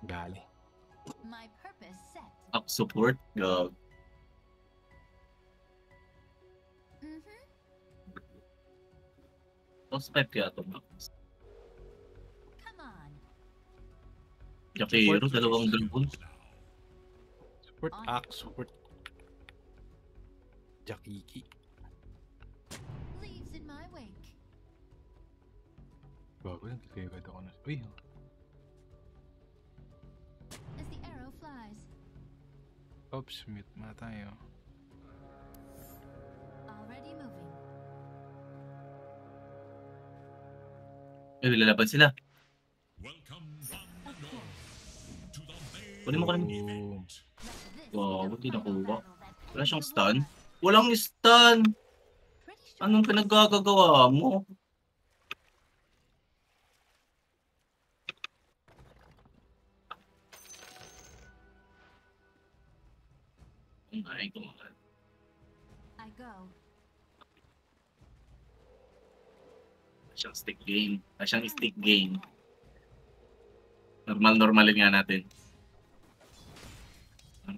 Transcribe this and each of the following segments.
Gali. Up support. Gag. Tapos 5 kaya ito. Jakiro, dalawang dragon. Support Axe, support Jakiki. Bago lang, kaya ako na. Uy, oops, mute muna tayo. Eh, lalaban sila. Kunin mo ka naman. Wow, hindi nakuha. Wala siyang stun. Walang stun! Anong pinaggagawa mo? Ay, kumakan. Siyang stick game. Siyang stick game. Normalin nga natin.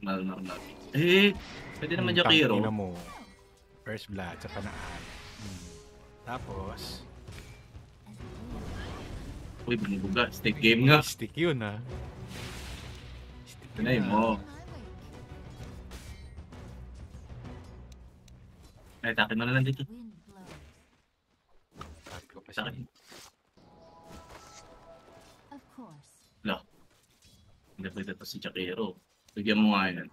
Normal. Eh, pwede naman Jakiro. Tangina mo. First blood sa panaan. Tapos Uy, bumubuga. Stick game nga. stick yun ha. Stick Pinay mo. Ay, takin mo na lang dito. Sabi ko pa Takin. Wala. Hindi pwede ito si Jakiro. Bigyan mo nga yan.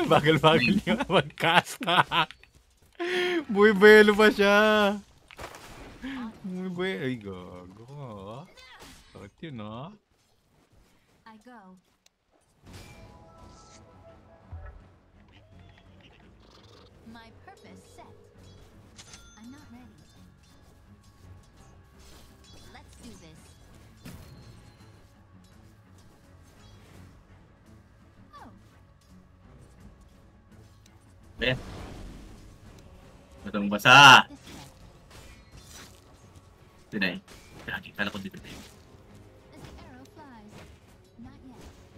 Bagal-bagal yung mag-cast. Buibelo pa siya. Buibelo. Ay, gago. Bakit yun, ha? Ben. Batang basa. Tinay. Kala ko dito tayo.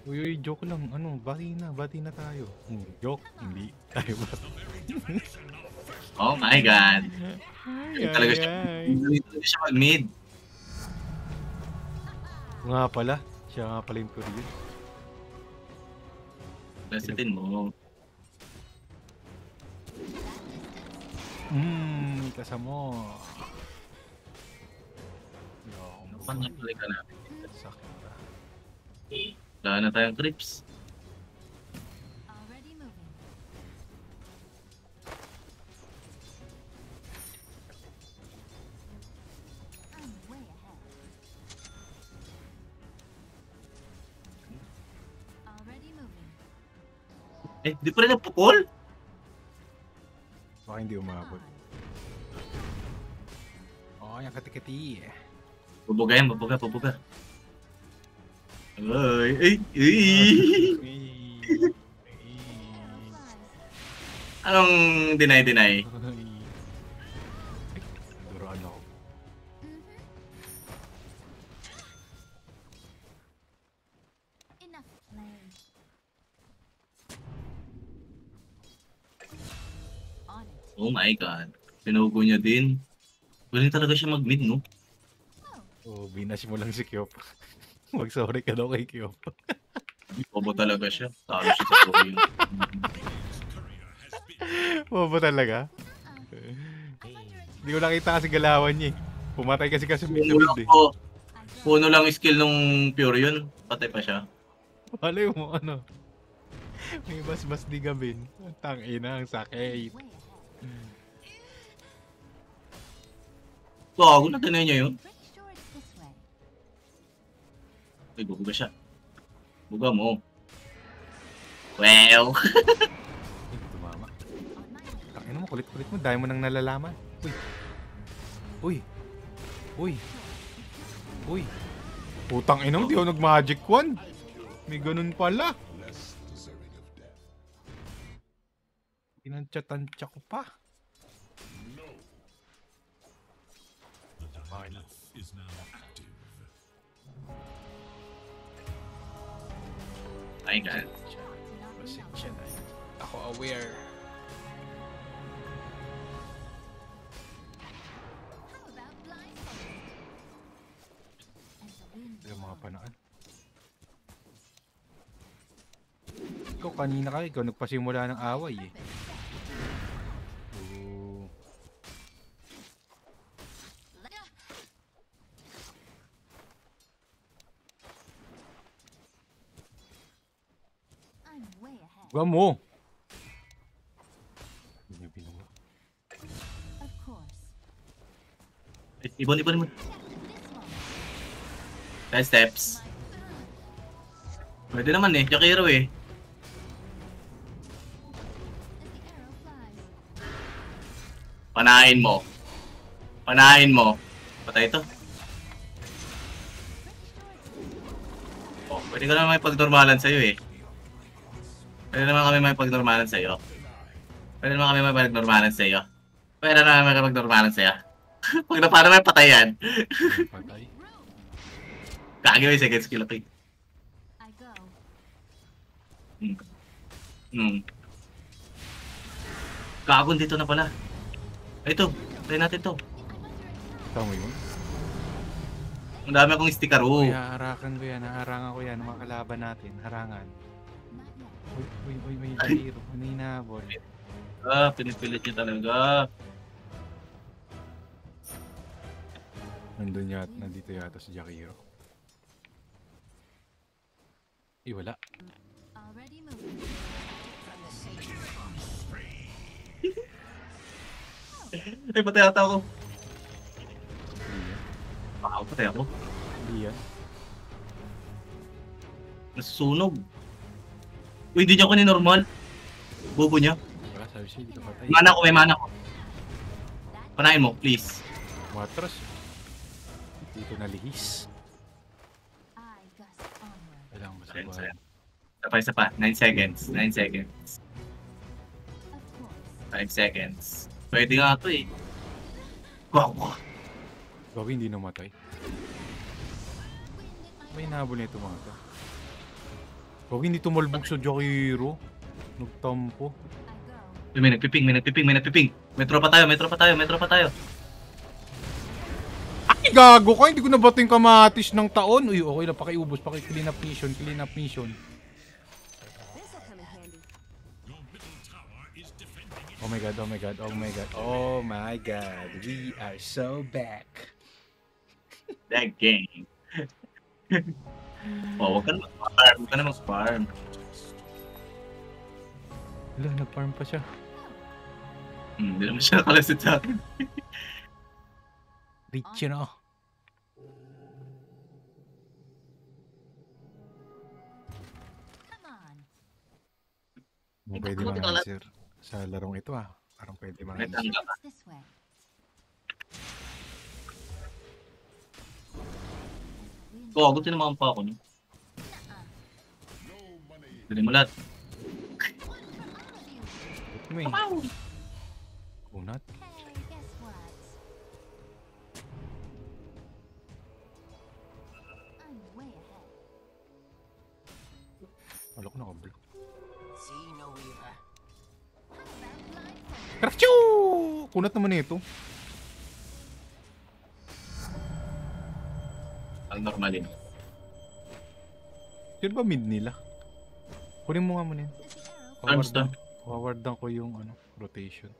Uy, joke lang. Ano, bati na tayo. Joke, hindi tayo ba? Oh my God. Ay, Talaga siya mag-mid. Nga pala. Siya nga pala yung period. Lasitin mo. Kasamo. Panapalay ka natin. Sakit na. Wala na tayong creeps. Eh, di pa rin nagpupol? Baka hindi umabot. Oh, yung kati-kati. Bubuga yan, bubuga. Ay. Anong deny? Duran ako. Oh my God. Pinugo niya din. Galing talaga siya mag-mid, no? Oh, binash mo lang si Kyop. Mag-sorry ka daw kay Kyop. Bobo talaga siya. Talo siya sa story. Bobo talaga? Hindi ko nakita kasi galawan niya eh. Pumatay kasi midfield eh. Puno lang skill nung Pure yun. Patay pa siya. Malay mo ano. May bas-bas di gabin. Tangina, ang sakit. Gago na tinay niya yun. Ay, bubuga siya. Buga mo. Well. Tumama. Tangina mo, kulit-kulit mo. Dahil mo nang nalalaman. Uy. Putang ina mo, di ako nag-magic wand. May ganun pala. Inansya-tansya ko pa. Okay na. My God. Pasensya na. Ako aware. Yung mga panaan. Ikaw kanina ka, ikaw nagpasimula ng away eh. Oo. Huwag mo! Hindi niya binuha. Ibon. 10 steps. Pwede naman eh, Jakiro eh. Panahin mo. Patay ito. Oh, pwede ka naman may pagnormalan sa'yo eh. Pwede naman kami may pagnormalan sa'yo. Pwede naman may pagnormalan sa'yo. Pag na para may patayan. Patay. Kagawin yung second skill okay. Kagon dito na pala. Ito, try natin to. Tama yun? Ang dami akong sticker. Uy, haharangan ko yan. Haharangan ko yan. Ang mga kalaban natin. Harangan. Uy, Jakiro. Ano yung nahabol? Pinipilit niya talaga. Nandito yata si Jakiro. Wala. Ay, patay ata ako. Patay ako. Hindi yan. Nasusunog. Uy, hindi niya ako ni-normal. Bobo niya. Wala, sabi siya, dito patay. May mana ko. Panahin mo, please. Matras. Dito nalihis. Kailangan masabahan. Isa pa. 9 seconds. 5 seconds. Pwede nga ito eh. Wow. Gawin hindi namatay. May nahabol na ito mga ito. Gawin hindi tumalbog sa Jakiro. Nagtampo. May nagpiping. May tropa tayo. Ay, gago ka! Hindi ko nabato yung kamatis ng taon. Uy, okay lang. Pakiubos. Clean up mission. Oh my god. We are so back. That game. Huwag ka na mag-farm. Wala, nag-farm pa siya. Hindi naman siya nakalasit sa akin. Reach yun ako. Pwede mga answer sa larong ito ah. Parang pwede mga answer. Ako tinamaan pa ako. Dali mo lahat. Ito may. Kunat. Wala ko nakablock. Krachoo! Kunat naman ito. Ang normalin. Yun ba mid nila? Kunin mo nga muna yun. Wawardan ko yung rotation.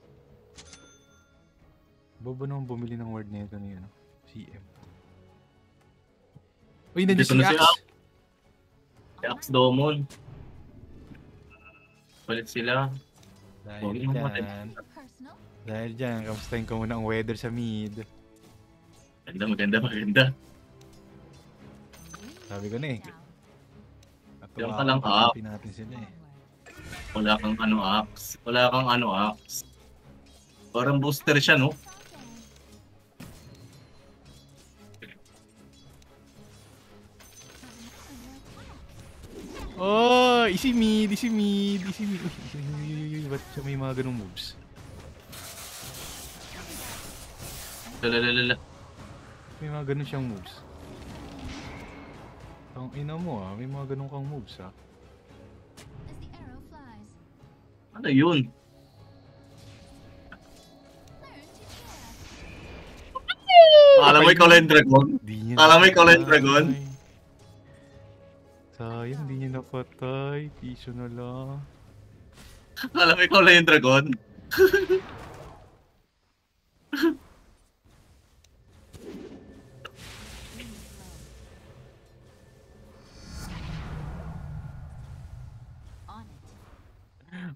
Bobo naman bumili ng ward na ito ni CM. Uy, nandiyan si Axe! Si Axe Domon. Palit sila. Dahil dyan, kamustahin ko muna ang weather sa mid. Maganda. Sabi ko na eh. Diyan ka lang up. Natin sila eh. Wala kang Axe. Parang booster siya, no? Oh, easy mid. Ba't siya may mga ganong moves? Lalalala. May mga ganon siyang moves. Ang ina mo may mga ganon kang moves Ano yun? Alam mo ikaw lang yung dragon? Di niya Alam mo ikaw lang yung napatay. dragon? Sayang, di niya napatay. Piso na lang. Alam mo ikaw lang yung dragon?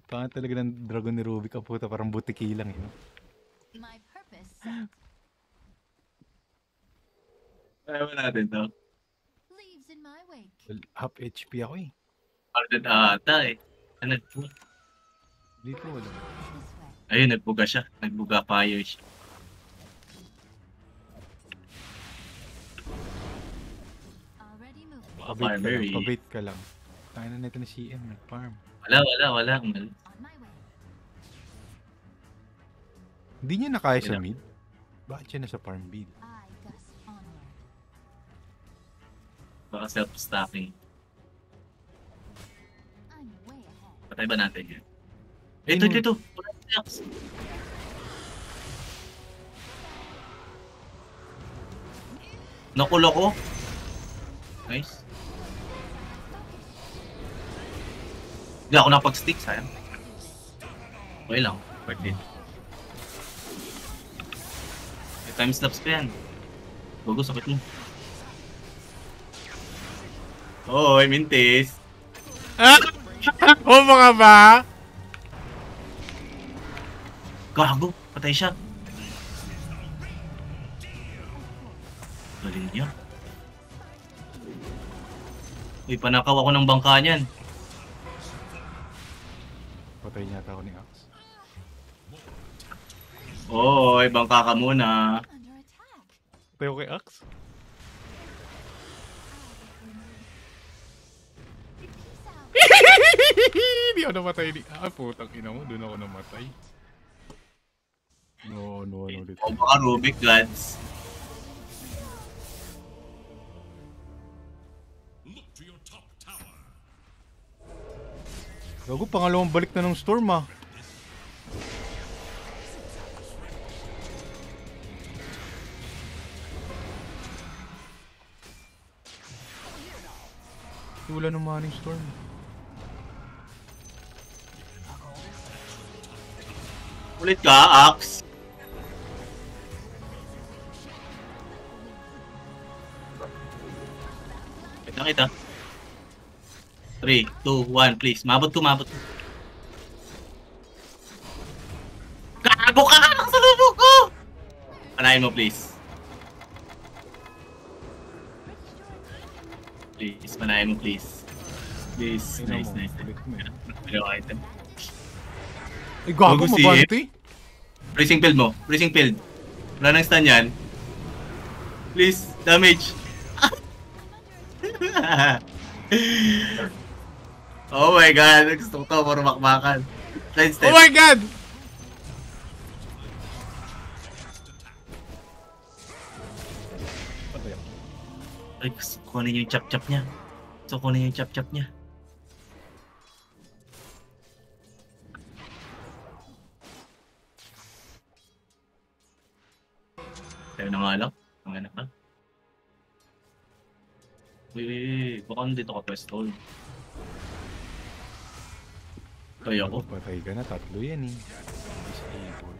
Pangat talaga ng dragon ni Ruby ka puta. Parang butiki lang yun. My purpose set. Kaya ba natin to? Leaves in my wake. Well, half HP ako eh. Parang ata eh. Ano, Dito wala. This way. ayun, nagbuga siya. Nagbuga fire siya. Already moving. Pabait ka lang. Tayo na nito ni CM, nag-farm. Wala. On my way. Hindi niya nakaya sa Wala. mid? Bakit siya nasa farm build? I gust onward. Baka self-stacking. I'm way ahead. Patay ba natin yun? Ayun, Ito. Wala si Jax. Nakulo ko. Nice. Hindi ako nakapag-stick, sayang. Okay lang. Worth it. May time-lapse pa yan. Bago, sakit mo. Oo, I mintis. Oh, mga ba? Gago, patay siya. Galing niya. Uy, panakaw ako ng bangka niyan. Patay niya ako ni Axe. Oy, bangka ka muna. Under attack. Patay ako kay Axe? Peace out. Hindi ako namatay ni... putang ina mo. Doon ako namatay. No ulit. O baka Rubik Gods. Gago, pangalawang balik na ng storm ah. Wala naman yung storm. Ulit ka, Axe. Kita. 3, 2, 1, please. Mabot ko. Gago ka! Nakasalubog ko! Panahin mo, please. Please, panahin mo, please. Please, nice. Ulit mo eh. Pero item. Ay, gago, Gago si mabante. Freezing field mo. Freezing field. Wala nang stun yan. Please, damage. Oh my god, gusto ko to para makmakan. Side step. Oh my god! Ay, gusto ko kunin yung chap-chap niya. Gusto ko kunin yung chap-chap niya. Tayo na nga lang. Ang anak ka. Uy, baka nandito ka pwesto. Kaya ko. Patay ka na, tatlo yan eh. Disable.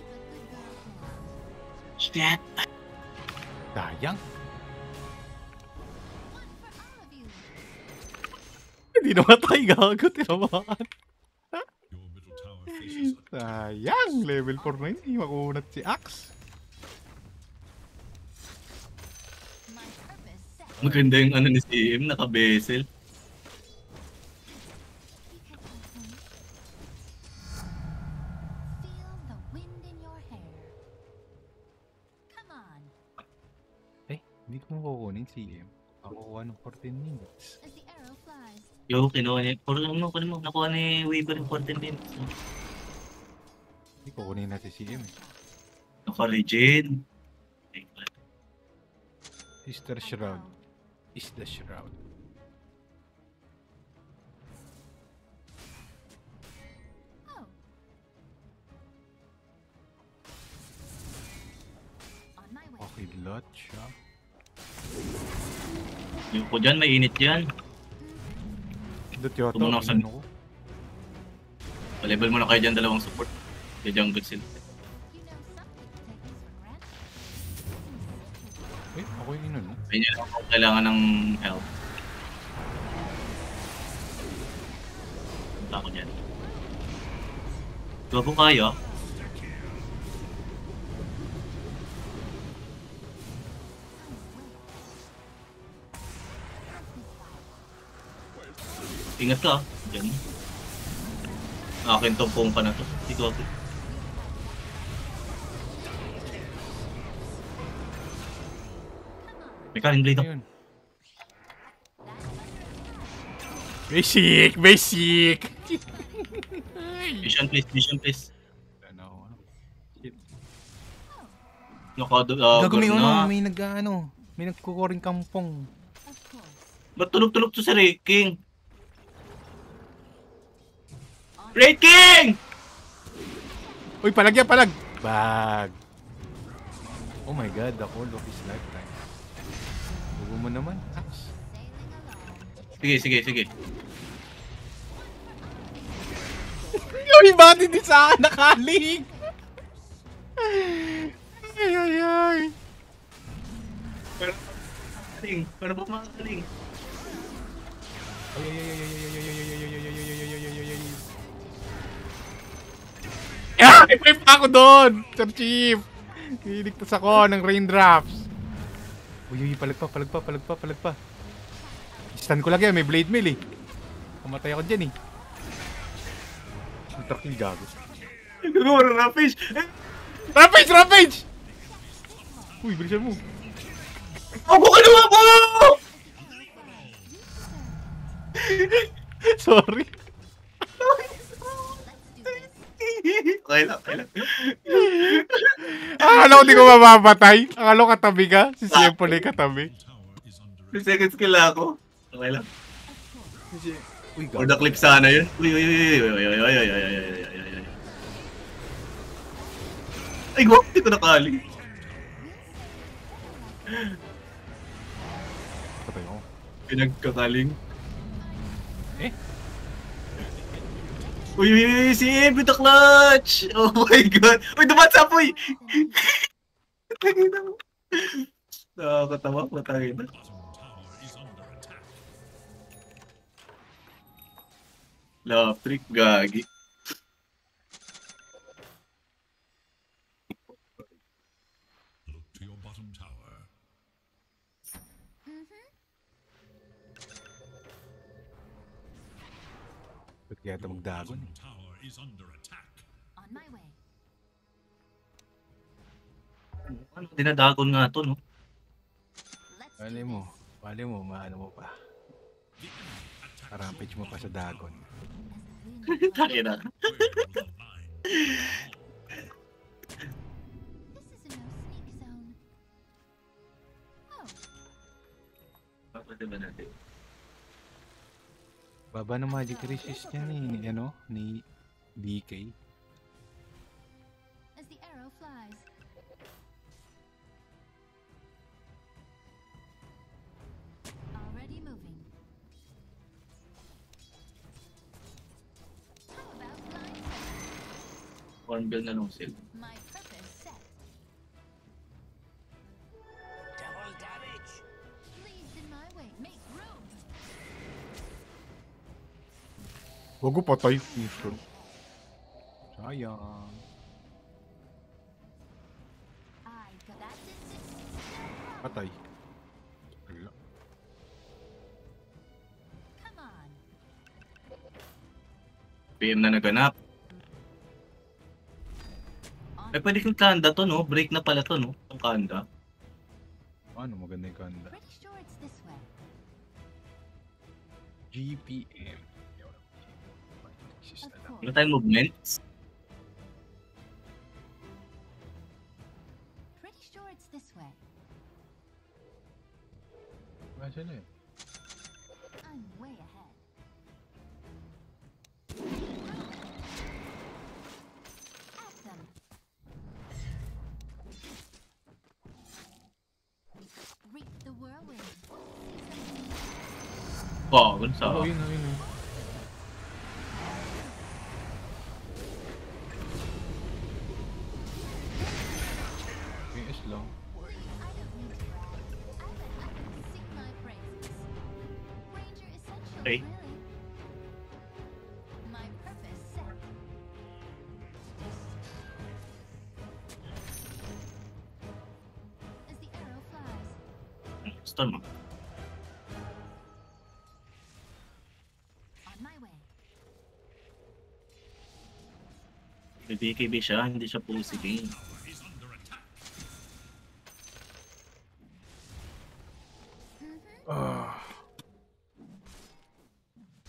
Keep a good girl. Shit! Sayang. One for all of you. Hindi namatay, gago, tinamaan. Your middle tower faces Sayang, level 4 na yun. Hindi makunat si Axe. My purpose set. Maganda yung ano ni CM, naka-bezel. Feel the wind in your hair. Come on. Hindi ko makukunin si CM. Makukuha ng 14 minutes. As the arrow flies. Yo, kinuha niya. Kunin mo. Nakuha ni Weaver yung 14 minutes. Hindi kukunin natin si CM eh. Naka-regen. Sister Shroud. is the shroud. Oh. On my way. Okay, lot siya. Yung ko dyan, may init yan. Dot yata, Tumunok sa- ano ko. Pa-level mo na kayo dyan, dalawang support. Kaya jungle sila. You know some people take things for granted. Eh, ako yung no? Kaya nyo lang kung kailangan ng help. Punta ako dyan. Gago kaya? Ingat ka, dyan. Akin tong pong ka na to. Ito ako. May karing blade ako. Ayun. Basic! Basic! Mission please, mission please. Ano? Shit. Nakadagger Gagawin na. may may nagkukuring kampong. Of course. Ba't tulog-tulog to sa Raking? Raking! Uy, palagyan, palag! Bag! Oh my god, ako, Loki's lifetime. Bugo mo naman, Ax. Sige, sige, sige. Uy, bakit hindi sa akin nakalig? Ay, ay, ay. Pero pa makaling. Ay, ay, ay, ay, ay, ay, ay, ay, ay, ay, ay, ay, ay, ay, ay, ay. Ah! May pa ako doon! Sir Chief! Hiligtas ako ng raindrops. Uy, uy, palag pa, palag pa, palag pa, palag pa. Stun ko lang yan, may blade mail eh. Kamatay ako dyan eh. Ang truck yung gago. Gagawa na Rampage! Rampage! Rampage! Uy, bilisan mo. Ako ka naman po! Sorry. Okay lang, okay lang. Akala ko di ko mamamatay. Akala ko katabi ka. Si Siempole katabi. Tower is under 2 seconds kill ako. Okay lang. Uy, For the clip sana yun. Uy, uy, uy, uy, uy, uy, uy, uy, uy, uy, uy, uy, uy, uy. Ay, go! Hindi ko nakali. Patay ako. Pinagkakaling. Eh? Uy, uy, uy, si Eb with the clutch! Oh my god! Uy, dumat sa apoy! Nakakatawa, matangin na. bottom tower is under attack. Love trick, gagi. Look to your bottom tower. Ba't kaya ito magdagon Bottom eh? tower is under attack. On my way. Ano, dinadagon nga to, no? Let's Bali mo. Bali mo, maano mo pa. Rampage mo pa sa dagon. Taki na. Where will the line? This is a no sneak zone. Oh, Pwede ba natin? Baba ng magic resist niya ni, ano, ni DK. as the arrow flies. Already moving. How about blind sight? Hornbill na lang sila. My purpose set. Double damage. Leaves in my way. Make room. Huwag ko patay. Mission. Sayang. I got that distance. Patay. Wala. Come on. PM na naganap. On Ay, pwede kong kanda to, no? Break na pala to, no? Ang kanda. Ano, maganda yung kanda. pretty sure it's this way. GPM. Of course. Wala tayong movements. Pretty sure it's this way. Wala siya na eh. I'm way ahead. At them. Reap the whirlwind. Wow, ganun sa... Oh, yun na, yun na. PS lang. I don't need to brag. I can sing my praises. Ranger essentials, Okay. really. My purpose set. As the arrow flies, Stun mo. on my way. May BKB siya, hindi siya pussy game. Is under attack. Ah,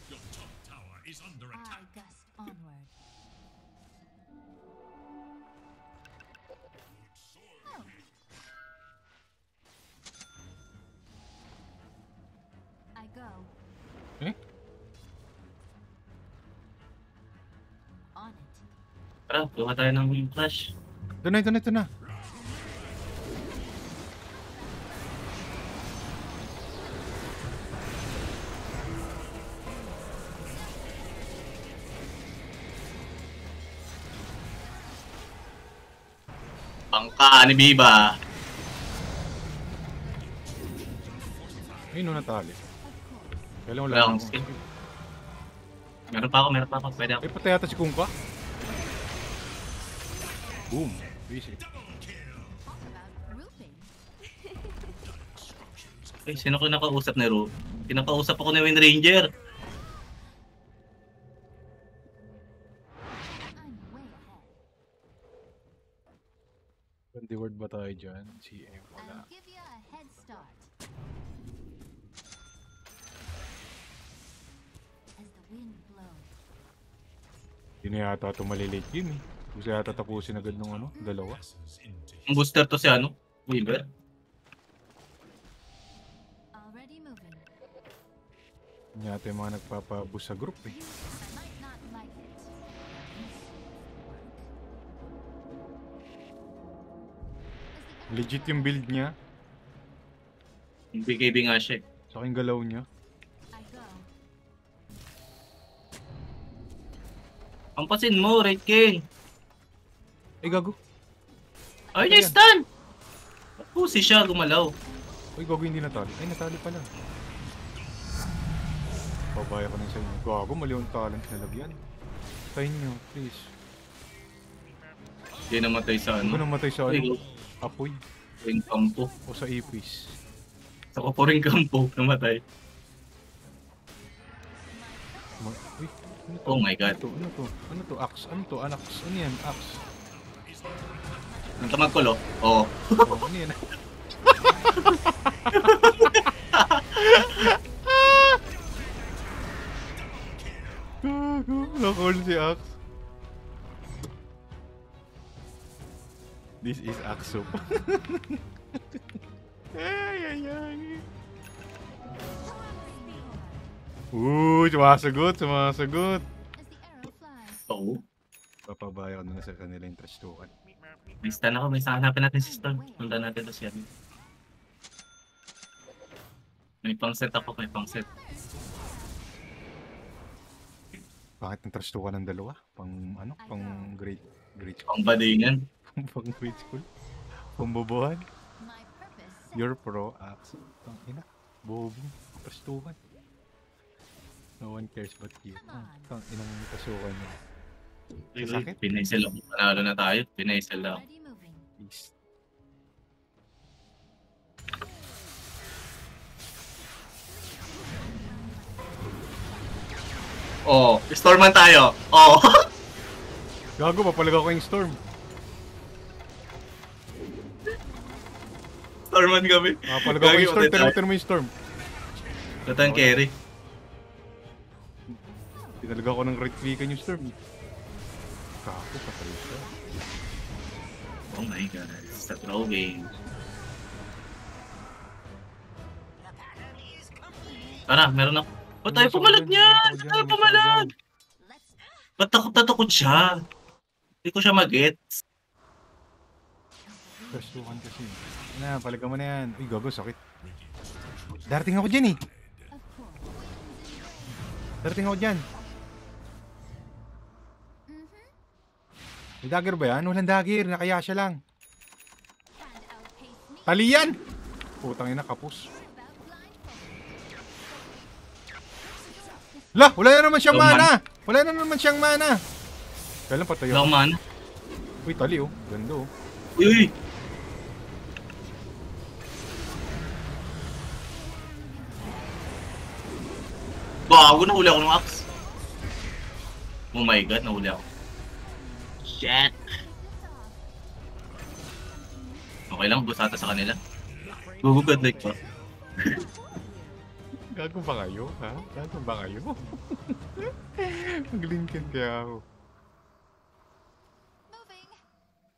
Your top tower is under I attack. gust onward. Oh. I go eh? on it. Tara, gawa tayo ng flash. Ito na, ito na, ito na. Bangka ni Biba. Ayun na natali. Kailan wala Wala na akong akong skill. skill. Meron pa ako. Pwede ako. Eh, patay yata si Kungka. Boom. Easy. Talk about grouping. Eh, sino ko nakausap ni Ro? Pinakausap ako ni Wind Ranger. I'm way ahead. Candy word ba tayo dyan? CM, wala. I'll give you a head start. As the wind blows, Hindi na yata ito malilate game eh. Gusto yata tapusin agad ng ano, dalawa. Passes into Ang booster to si ano? Weaver. already moving. Hindi yata yung mga nagpapabus sa group eh. I might not like it. Legit yung build niya. Yung BKB nga siya. eh. Sa aking galaw niya. I go. Pampasin mo, Red King. Ay, gago. Ay, Ayan. na-stun! Pussy siya, gumalaw. Ay, gago, hindi natali. Ay, natali pala. Babaya ko na sa inyo. Gago, mali yung talent na lagyan. Tayo nyo, please. Hindi namatay sa Huwag ko ano. namatay sa Ay, ano, apoy. ring kampo. O sa ipis. Sa kapuring kampo, namatay. Uy, ano to? Oh my god. Ano to? Ano to? Ano to? Axe? Ano to? Anax? Ano yan? Axe? Ang tamagkulo. Oo. Oh, ano yan? Gago, nakall si Axe. This is Axo. Ay, ay, ay. Sumasagot, sumasagot. As the arrow flies, Oo. Papabaya ko na sa kanila yung trash token. May stun ako. May stun. Hanapin natin si stun. Punta natin to siya. May pang set ako. May pang set. Bakit ng trash token ng dalawa? Pang ano? Pang grade school? Pang badingan. Pang grade school? Pang bobohan? my purpose set. Your pro Axe. Tang ina. Bobong. Trash token. No one cares but you. Tang inang kasukan niya. Sakit? Pinaisel ako. Panalo na tayo. Pinaisel ako. Already moving. Please. Oh, Storman tayo. Oh. Gago, papalag ako yung storm. Storman kami. Papalag ako yung storm. Tinawatin mo yung storm. Ito ang carry. Tinalaga ako ng right clickan yung storm. Gago, patay siya. Oh my god. It's a throw game. The battle is complete. Tara, meron ako. Ba't tayo pumalag niyan? Ba't tayo pumalag? Let's Ba't takot siya? Hindi ko siya mag-gets. Pwestuhan kasi. Na, palagan mo na yan. Uy, gago, sakit. Darating ako dyan eh. of course. Darating ako dyan. May dagger ba yan? Walang dagger. Nakaya siya lang. Can't outpace me. Talian! Putang ina, kapus. About blindfold. La! Wala na naman siyang Low man. mana! Wala na naman siyang mana! Kailan patayo? Lang man. Uy, tali oh. Ganda oh. Uy, uy. Bago, nahuli ako ng axe. Oh my god, nahuli ako. Shit. Okay lang, busata sa kanila. Gugugad like pa. Gago ba kayo? Ha? Gago ba kayo? Mag-linkin kaya ako. Moving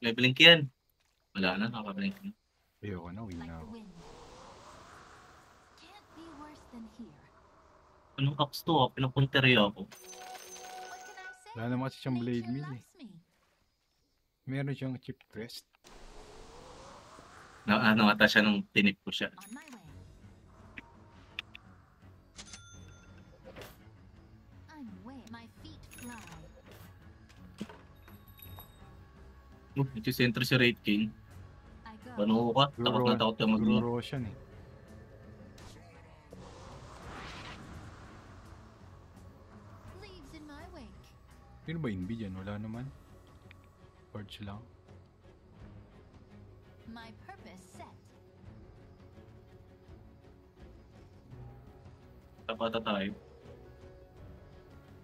May blink yan. Wala na, nakablink na. Ayoko na, win like na the ako. wind. Can't be worse than here. Anong axe to? Pinapunteriya ako. What can I say? Wala naman kasi siyang blade Nature mill eh. loves me. Meron siyang chip twist. Na ano ata siya nung tinip ko siya. On my way. I'm way. My feet fly. Nag-center si Raid King. I go. Paano ka? Takot na takot ka mag-lure. Guro Roshan eh. Leaves in my wake. Sino ba Invi dyan? Wala naman. Forge lang. My purpose set. Tapata tayo.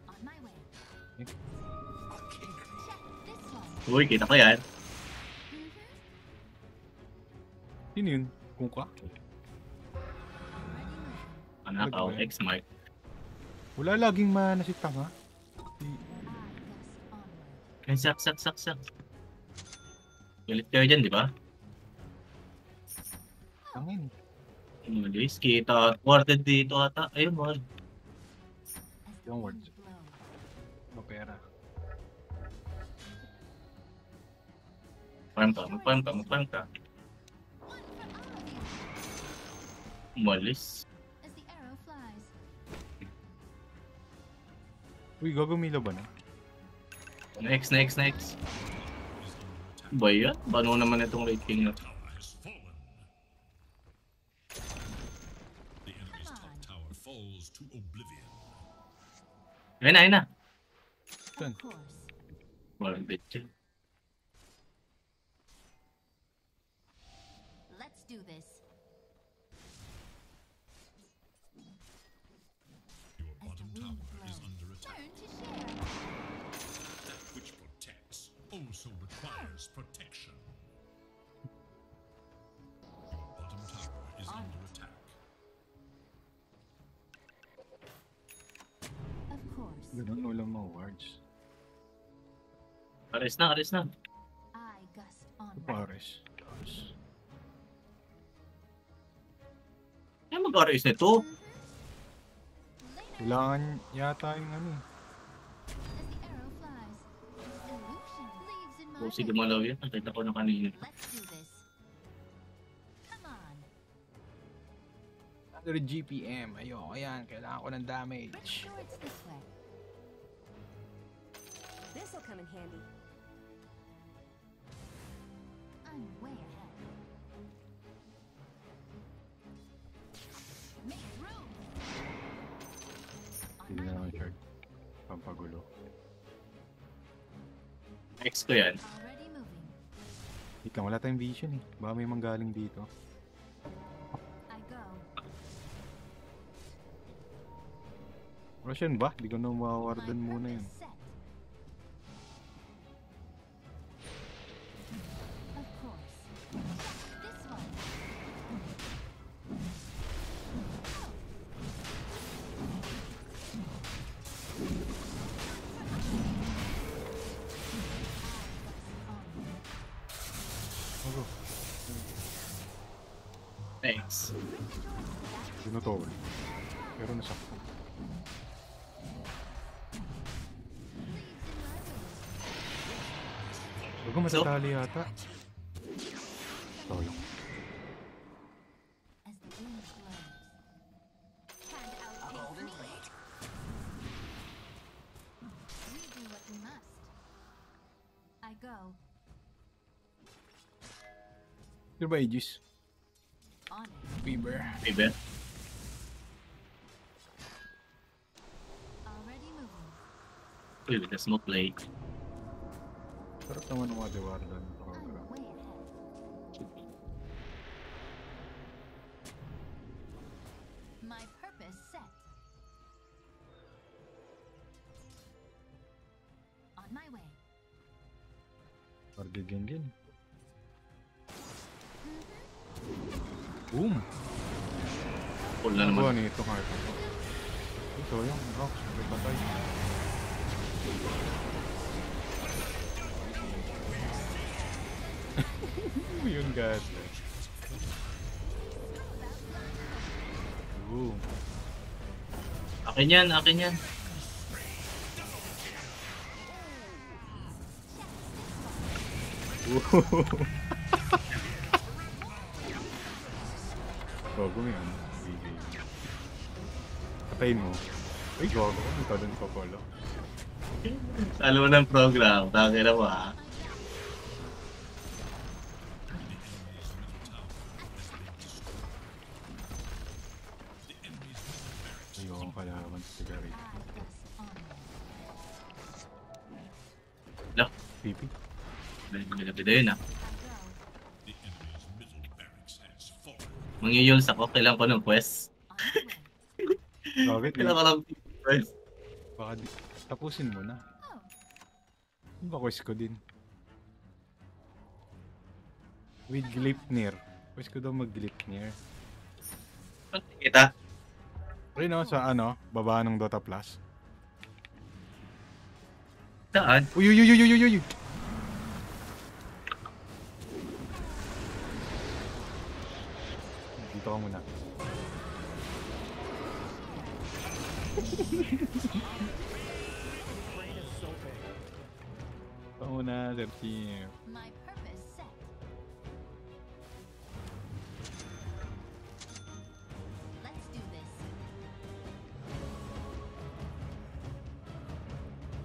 On my way. Eh. Check this one. Uy, kita ko yan. Sino yun? Kungka? Already moving. Anak Ano ako, ba yan? X-Mark. Wala laging mana si Tanga. Si... I guess onward. Ay, sak. Galit kayo dyan, di ba? Tangin. Malis, kita. Warded dito ata. Ayun, ward. As the Onward. wind blows. Mapera. Magfarm ka. One for all of you. Malis. As the arrow flies. Uy, gagumila ba na? Next. Ba yan? Paano naman itong Raid King na? Tower has fallen. The enemy's top tower falls to oblivion. Ayun na. Done. Of course. Walang bit dyan. Let's do this. Your As bottom the wind tower is blows. under attack. Turn to share. That which protects also requires protection. Your bottom tower is under attack. Of course. Ganun, walang mga wards. Ares na. I gust onward. Pares. Tapos, Ay, mag-RS na ito. Later. kailangan yata yung ano eh. As the arrow flies. Illusion leaves in my O, sige wake. malaw yan. Nakita ko na kanina. Let's do this. Come on. 100 GPM. Ayoko yan. Kailangan ko ng Let's damage. swords this way. This'll come in handy. I'm way ahead. Make room. On Hindi na my naman way. short. Pampagulo. Next ko yan. Already moving. Wait lang, wala tayong vision eh. Baka may manggaling dito. I go. Roshan ba? Di ko na mawawardan My muna yun. purpose set. Of course. This one. Ako, Next. binutol. Pero nasakto. Bago matatali yata. Toyo. As the wind blows. Can't outpace me. We do what we must. I go. Sino ba Aegis? On it. Fever. River. Already moving. Uy, with the smoke play. Sarap naman ng mga Dewarda ng I'm program. way ahead. My purpose set. On my way. Argagengin. Boom! Full na naman. Ano ito card ito? Ito yung rocks. May patay. Yun gas. Boom. Akin yan, akin yan. Gago mo yan. Patayin mo. Ay, gago ko. Ito dun pa pala. Alam mo ng program, tangin na ba? Ayoko kalaban sa sigarit. Look, Pipi. nagagada yun ah. The enemy's middle barracks has fallen. Mangyuyuls ako, kailangan ko ng quest. Bakit? Kailangan ko ng quest. Baka tapusin mo na. Ano ba quest ko din? With Gleipnir. Quest ko daw mag-Gleipnir. Kita? Ayun no, sa ano, baba ng Dota Plus. Saan? Uy, uy, uy, uy, uy, uy, uy. Dito ka muna. Dito ka muna, Sir Chief. My purpose set. Let's do this.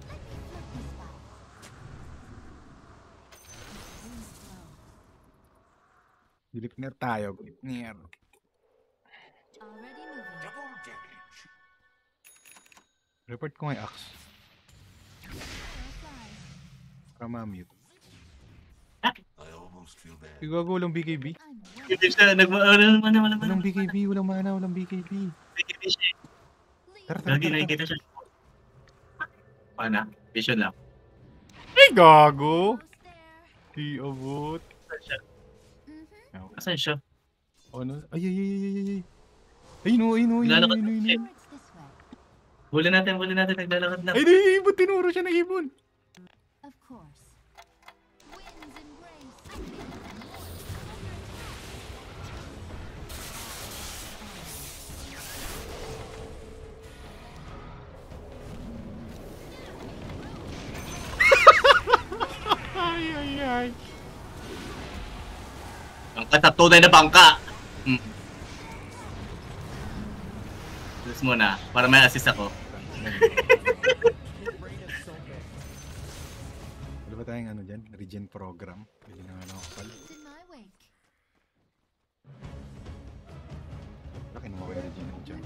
Let me flip the spice. Winds blow. Gleipnir tayo, Gleipnir. Already moving. Double damage. Report ko ngay Axe. Firefly. Para ma-mute. I almost feel bad. Igago, walang BKB. I'm way Hindi siya, wala Walang BKB, walang mana, walang BKB. Hindi siya. Tara, tara, Lagi tara. nakikita siya. Paano? Vision lang. Ay, gago! almost there. Di abot. Asan siya? Mm-hmm. Asan siya? Ano? Ay, ay, ay, ay, ay, ay. Ay, no, ay, no, ay, no, Lalakad ay, no, ay, no. Towards this way. Huli natin, naglalakad lang. Ay, no, ay, ba't tinuro siya ng ibon? Of course. Winds embrace. Ay, ay, ay. Ang katatunay na bangka! Tapos muna, para may assist ako. Wala ba tayong ano dyan? Regen program? Pwede na nga lang ako pala. It's in my wake. Laki naman kayo regen ako dyan.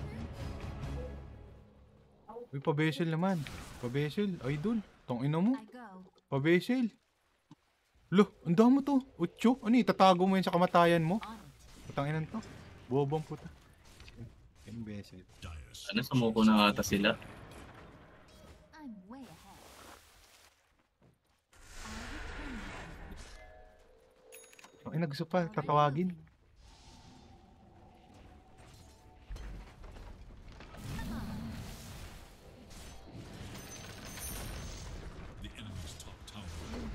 Uy, pa-Bessel naman. Pa-Bessel, idol. Tong ina mo. I go. Pa-Bessel. Lo, ang damo to. Utyo. Ano eh, tatago mo yan sa kamatayan mo? On it. Putang inan to. Bobong puta. Yung Bessel. Dire's Ano, sumuko na ata sila. I'm way ahead. I'll return my favor. Ay, nagso pa. Tatawagin. the enemy's top tower.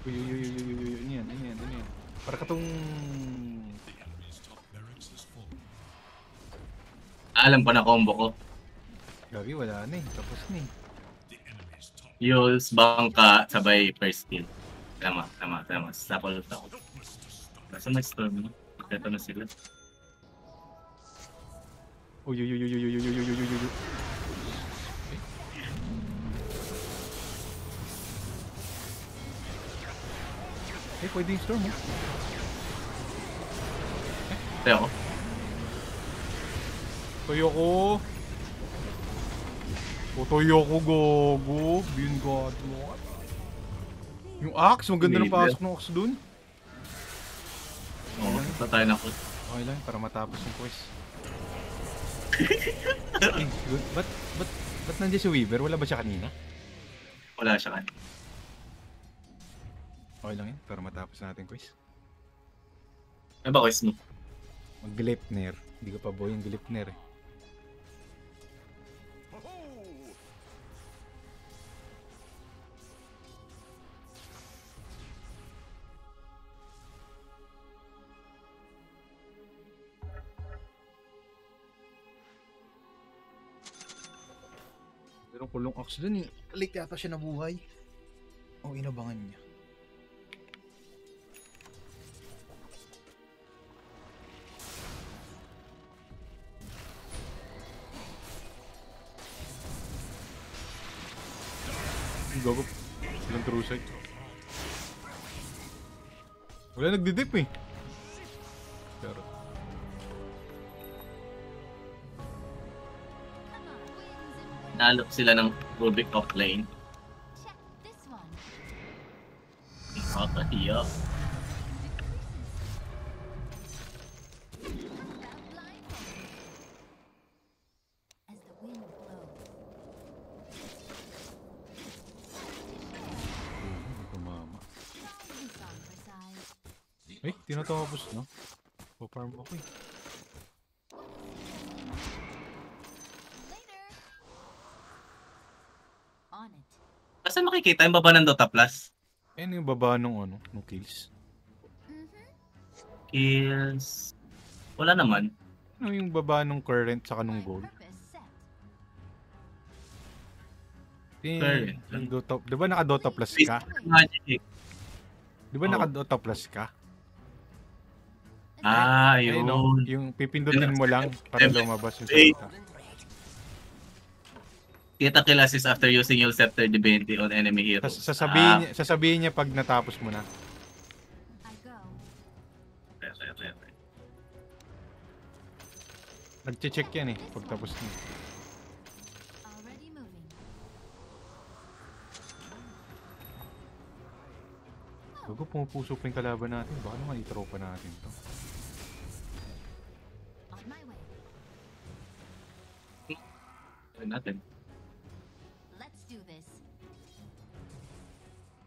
Uy, uy, uy, uy, uy, uy, uy. Ano yan, ano yan, ano yan. Para katong... The enemy's top barracks has fallen. Alam ko na combo ko. Gagi, wala na eh. Tapos na eh. Yules, bangka, sabay first kill. Tama. Sapol ako. Nasa may storm, no? Ito na sila. Uy. Eh, pwede yung storm, oh. Ito ako. Toyo ko. Toyo ko, gogo. Beyond God, Lord. Yung axe, maganda ng pasok ng axe dun. Oo, patay na ako. Okay lang, para matapos yung quest. Ba't nandiyan si Weaver? Wala ba siya kanina? Wala siya kan. Okay lang yan, para matapos natin quest. Ano ba quest mo? Mag-Gleipnir. Hindi ko pa boy yung Gleipnir eh. Pero kulong axe dun eh. Late yata siya nabuhay. O inabangan niya. Gago. Ilang true sight. Wala nagdidip eh. Pero Nalok sila ng Rubik offlane. Check this one. Nakakahiya. As the wind blows. tumama. Strong song for size. Eh, tinatapos no? Pa-farm ako eh. Later. On it. Saan makikita yung baba ng Dota Plus? Ano yung baba nung ano, nung kills? Kills... Wala naman. Ano yung baba nung current saka nung gold? Purpose set. Eh, yung Dota, di ba naka-Dota Plus ka? Magic. Di ba Oo. naka-Dota Plus ka? Ah, Ayun, yun. no? Yung pipindutin mo lang para lumabas yung Eight. salita. Kita kill assist after using your scepter divinity on enemy heroes. Sasabihin niya pag natapos mo na. I go. Nagche-check yan eh, pag tapos niya. Already moving. Bago pumupuso pa yung kalaban natin, baka naman itropa natin to. On my way. Ayun natin. Let's do this.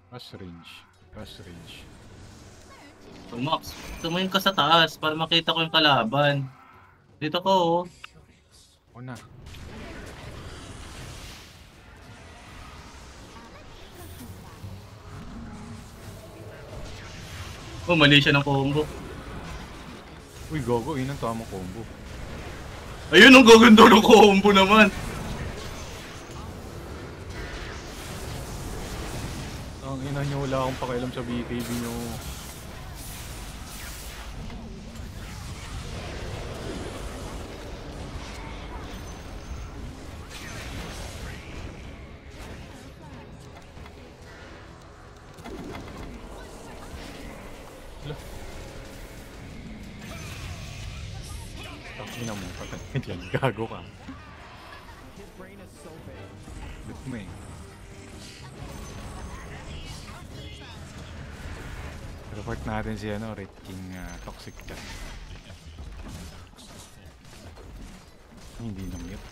Pass range. So, Max, tumingin ka sa taas para makita ko yung kalaban. Dito ko, oh. O na. Oh, mali siya ng combo. Uy, gogo, yun ang tamang combo. Ayun, ang gaganda ng combo naman. Ang ina nyo, wala akong pakialam sa BKB nyo. Hala. Ina mo, patay ka dyan. Gago ka. Lit mo eh. Report natin si ano, Red King Toxic Cat. Hindi na mute.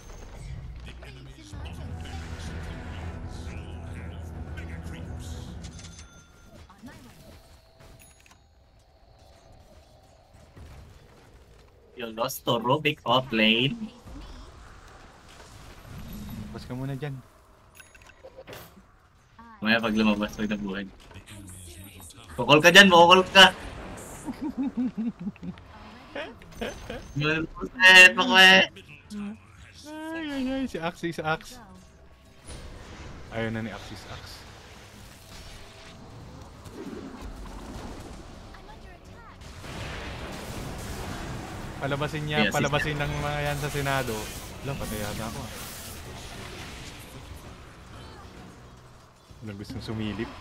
On my way. You lost to Rubik offlane. Pas ka muna dyan. Maya pag lumabas, huwag na buhay. Bukol ka dyan, bukol ka! Set, pakwe! Ay, Ay, si Axe, si Axe. Ayaw na ni Axe, si Axe. Palabasin niya, Yes, palabasin ng mga yan sa Senado. Wala, patay yata ako ah. Walang gustong sumilip.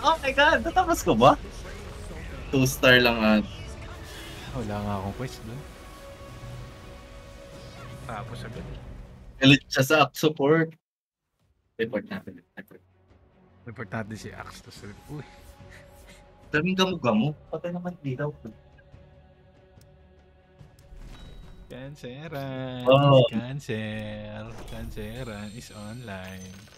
Oh my god, natapos ko ba? 2-star lang Wala nga akong quest doon. Tapos agad. Galit siya sa support. Report natin. Report natin si Axe. Tapos, uy. Daming gamo-gamo. Patay naman dito. Canceran. Oh. Cancel. Canceran is online.